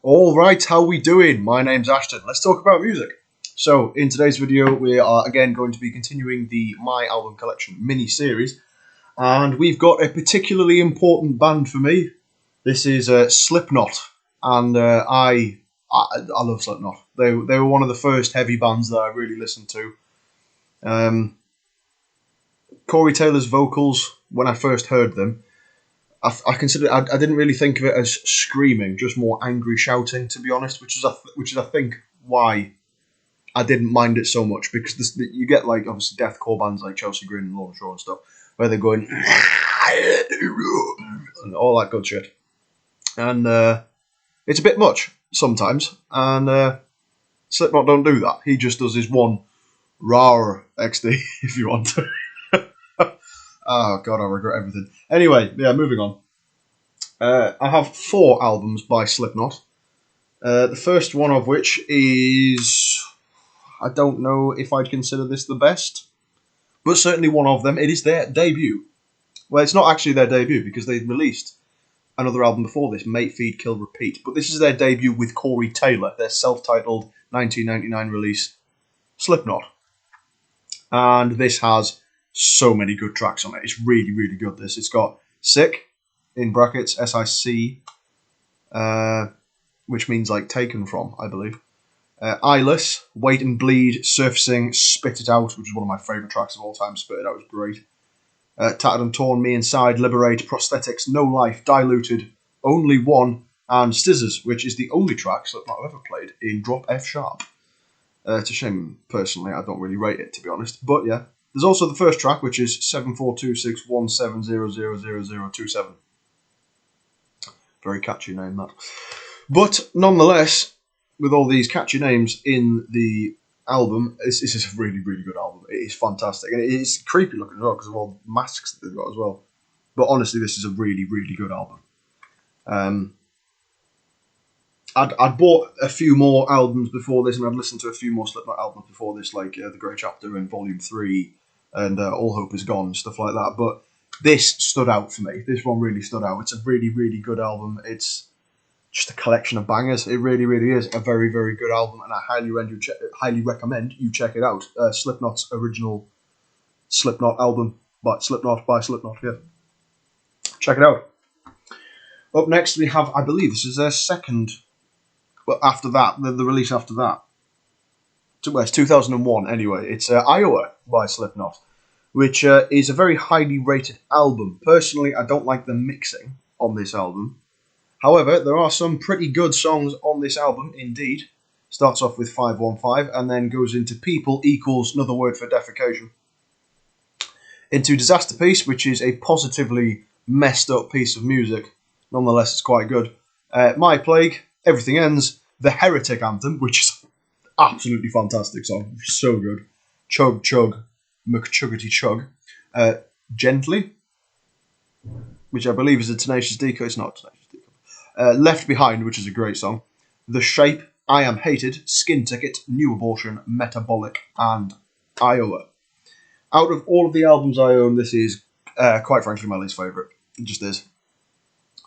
All right, how we doing? My name's Ashton. Let's talk about music. So, in today's video, we are again going to be continuing the My Album Collection mini-series, and we've got a particularly important band for me. This is Slipknot, and I love Slipknot. They were one of the first heavy bands that I really listened to. Corey Taylor's vocals, when I first heard them, I didn't really think of it as screaming, just more angry shouting, to be honest, which is I think why I didn't mind it so much, because you get like obviously deathcore bands like Chelsea Grin and Lawrence Shaw and stuff where they're going and all that good shit, and it's a bit much sometimes, and Slipknot don't do that. He just does his one rawr XD if you want to. Oh god, I regret everything. Anyway, yeah, moving on. I have 4 albums by Slipknot. The first one of which is... I don't know if I'd consider this the best, but certainly one of them. It is their debut. Well, it's not actually their debut, because they released another album before this, Mate, Feed, Kill, Repeat. But this is their debut with Corey Taylor, their self-titled 1999 release, Slipknot. And this has so many good tracks on it. It's really, really good, this. It's got Sick, in brackets, S-I-C, which means like taken from, I believe. Eyeless, Wait and Bleed, Surfacing, Spit It Out, which is one of my favourite tracks of all time. Spit It Out was great. Tattered and Torn, Me Inside, Liberate, Prosthetics, No Life, Diluted, Only One, and Stizzers, which is the only track Slipknot I've ever played in drop F sharp. It's a shame, personally, I don't really rate it, to be honest, but yeah. There's also the first track, which is 742617000027. Very catchy name, that. But nonetheless, with all these catchy names in the album, this is a really, really good album. It is fantastic, and it's creepy looking as well because of all the masks that they've got as well. But honestly, this is a really, really good album. I'd bought a few more albums before this, and I'd listened to a few more Slipknot albums before this, like The Grey Chapter and Volume 3, and All Hope Is Gone, stuff like that. But this stood out for me. This one really stood out. It's a really, really good album. It's just a collection of bangers. It really, really is a very, very good album, and I highly recommend you check it out. Slipknot's original Slipknot album, by Slipknot, yeah. Check it out. Up next we have, I believe this is their second... Well, after that, the release after that. Well, it's 2001 anyway. It's Iowa by Slipknot, which is a very highly rated album. Personally, I don't like the mixing on this album. However, there are some pretty good songs on this album, indeed. Starts off with 515 and then goes into People equals another word for defecation. Into Disaster Piece, which is a positively messed up piece of music. Nonetheless, it's quite good. My Plague, Everything Ends, The Heretic Anthem, which is absolutely fantastic song. So good. Chug Chug, McChuggity Chug. Gently, which I believe is a Tenacious D cover. It's not a Tenacious D cover. Left Behind, which is a great song. The Shape, I Am Hated, Skin Ticket, New Abortion, Metabolic, and Iowa. Out of all of the albums I own, this is, quite frankly, my least favourite. It just is.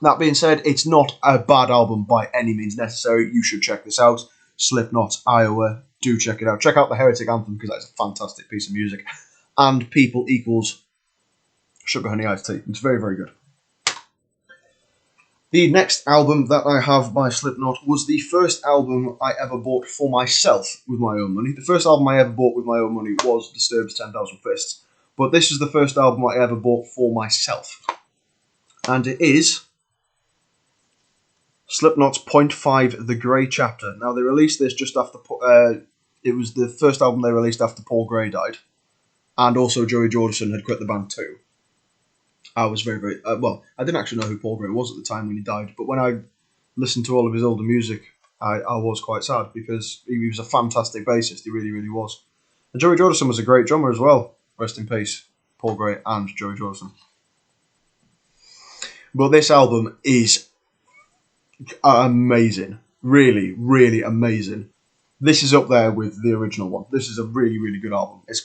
That being said, it's not a bad album by any means necessary. You should check this out. Slipknot, Iowa. Do check it out. Check out The Heretic Anthem, because that's a fantastic piece of music. And People equals Sugar Honey Iced Tea. It's very, very good. The next album that I have by Slipknot was the first album I ever bought for myself with my own money. The first album I ever bought with my own money was Disturbed's 10,000 Fists. But this is the first album I ever bought for myself. And it is Slipknot's .5 The Grey Chapter. Now, they released this just after... it was the first album they released after Paul Gray died. And also Joey Jordison had quit the band too. I was very, very... well, I didn't actually know who Paul Gray was at the time when he died, but when I listened to all of his older music, I was quite sad, because he was a fantastic bassist. He really, really was. And Joey Jordison was a great drummer as well. Rest in peace, Paul Gray and Joey Jordison. But this album is amazing. Really, really amazing. This is up there with the original one. This is a really, really good album. It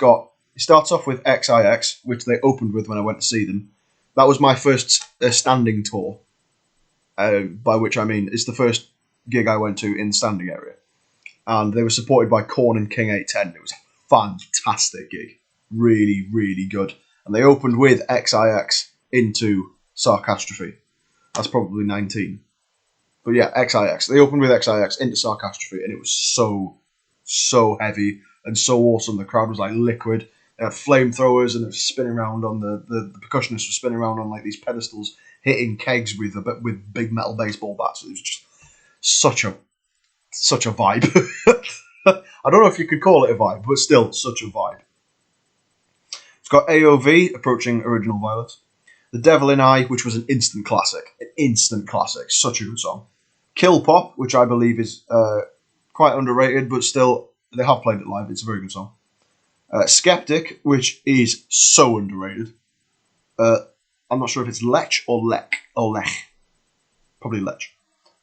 starts off with XIX, which they opened with when I went to see them. That was my first standing tour, by which I mean it's the first gig I went to in the standing area. And they were supported by Korn and King 810. It was a fantastic gig. Really, really good. And they opened with XIX into Sarcastrophe. That's probably 19. But yeah, XIX. They opened with XIX into Sarcastrophe, and it was so heavy and so awesome. The crowd was like liquid. They had flamethrowers, and it was spinning around on the percussionists were spinning around on like these pedestals, hitting kegs with big metal baseball bats. It was just such a vibe. I don't know if you could call it a vibe, but still such a vibe. It's got AOV, Approaching Original Violets. The Devil in I, which was an instant classic. Such a good song. Kill Pop, which I believe is quite underrated, but still, they have played it live. It's a very good song. Skeptic, which is so underrated. I'm not sure if it's Lech or Lech. Probably Lech.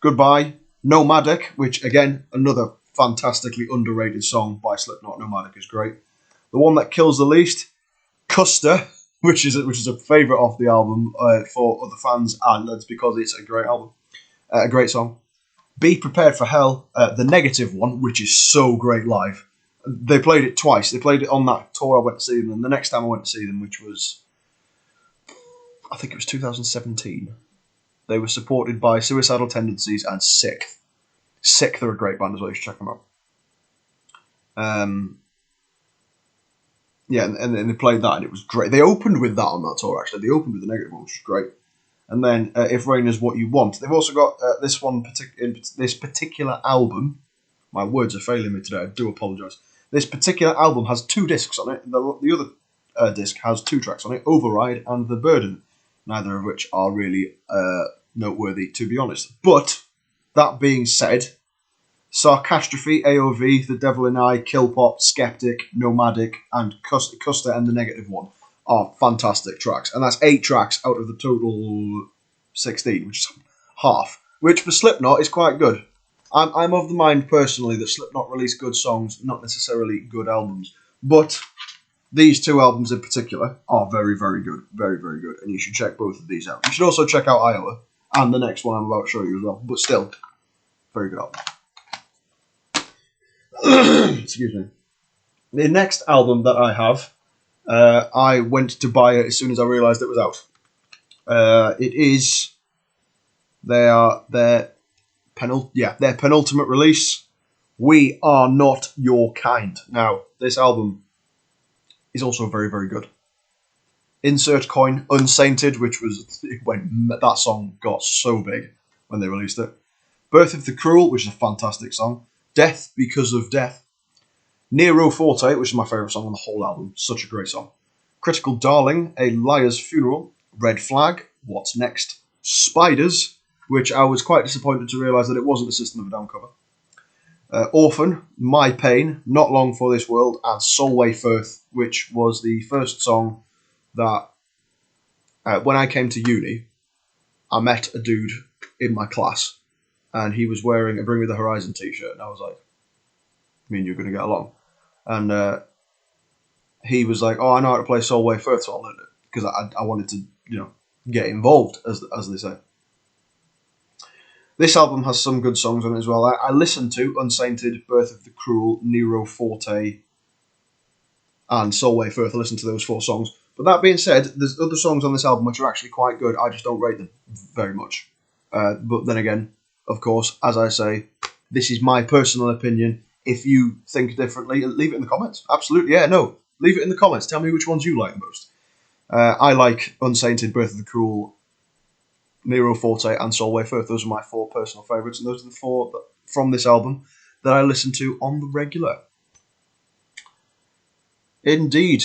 Goodbye. Nomadic, which again, another fantastically underrated song by Slipknot. Nomadic is great. The one that kills the least, Custer, which is a favourite off the album for other fans, and that's because it's a great album, a great song. Be Prepared for Hell, the negative one, which is so great live. They played it twice. They played it on that tour I went to see them, and the next time I went to see them, which was, I think it was 2017. They were supported by Suicidal Tendencies and Sixth. Sixth are a great band as well. You should check them out. Yeah, and they played that, and it was great. They opened with that on that tour, actually. They opened with the negative one, which was great. And then If Rain Is What You Want. They've also got this particular album. My words are failing me today. I do apologise. This particular album has 2 discs on it. The other disc has 2 tracks on it, Override and The Burden. Neither of which are really noteworthy, to be honest. But, that being said, Sarcastrophe, AOV, The Devil in I, Kill Pop, Skeptic, Nomadic, and Custer and the Negative One are fantastic tracks. And that's 8 tracks out of the total 16, which is half. Which for Slipknot is quite good. I'm of the mind personally that Slipknot release good songs, not necessarily good albums. But these 2 albums in particular are very, very good. Very, very good. And you should check both of these out. You should also check out Iowa and the next one I'm about to show you as well. But still, very good album. Excuse me. The next album that I have, I went to buy it as soon as I realised it was out. It is their penultimate release, We Are Not Your Kind. Now, this album is also very, very good. Insert coin, Unsainted, which was when that song got so big when they released it. Birth of the Cruel, which is a fantastic song. Death Because of Death. Nero Forte, which is my favourite song on the whole album. Such a great song. Critical Darling, A Liar's Funeral. Red Flag, What's Next. Spiders, which I was quite disappointed to realise that it wasn't a System of a Down cover. Orphan, My Pain, Not Long for This World, and Solway Firth, which was the first song that, when I came to uni, I met a dude in my class, and he was wearing a Bring Me the Horizon t-shirt, and I was like, me and you're going to get along. And he was like, oh, I know how to play Solway Firth, so I learned it, because I wanted to, get involved, as they say. This album has some good songs on it as well. I listened to Unsainted, Birth of the Cruel, Nero Forte, and Solway Firth. I listened to those 4 songs. But that being said, there's other songs on this album which are actually quite good. I just don't rate them very much. But then again, of course, as I say, this is my personal opinion. If you think differently, leave it in the comments. Absolutely, yeah, no. Leave it in the comments. Tell me which ones you like the most. I like Unsainted, Birth of the Cruel, Nero Forte, and Solway Firth. Those are my 4 personal favourites, and those are the 4 from this album that I listen to on the regular. Indeed,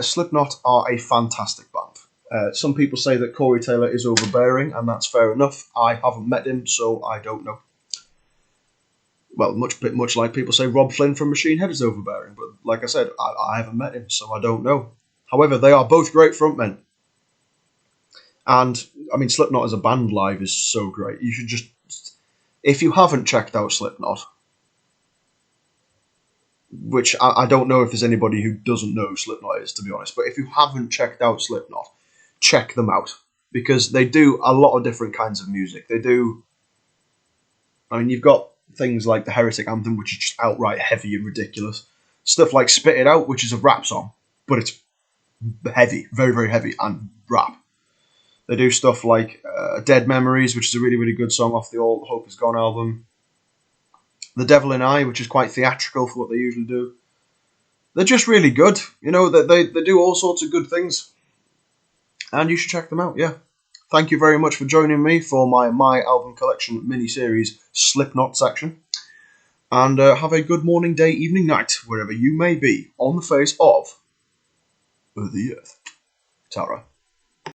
Slipknot are a fantastic band. Some people say that Corey Taylor is overbearing, and that's fair enough. I haven't met him, so I don't know. Well, much like people say Rob Flynn from Machine Head is overbearing, but like I said, I haven't met him, so I don't know. However, they are both great frontmen. And, I mean, Slipknot as a band live is so great. You should just... If you haven't checked out Slipknot, which I don't know if there's anybody who doesn't know who Slipknot is, to be honest, but if you haven't checked out Slipknot, check them out. Because they do a lot of different kinds of music. They do I mean, you've got things like the Heretic Anthem, which is just outright heavy and ridiculous. Stuff like Spit It Out, which is a rap song, but it's heavy, very, very heavy, and rap. They do stuff like Dead Memories, which is a really, really good song off the All Hope Is Gone album. The Devil in I, which is quite theatrical for what they usually do. They're just really good. You know, they do all sorts of good things. And you should check them out, yeah. Thank you very much for joining me for my album collection mini-series Slipknot section. And have a good morning, day, evening, night, wherever you may be on the face of the earth. Tara.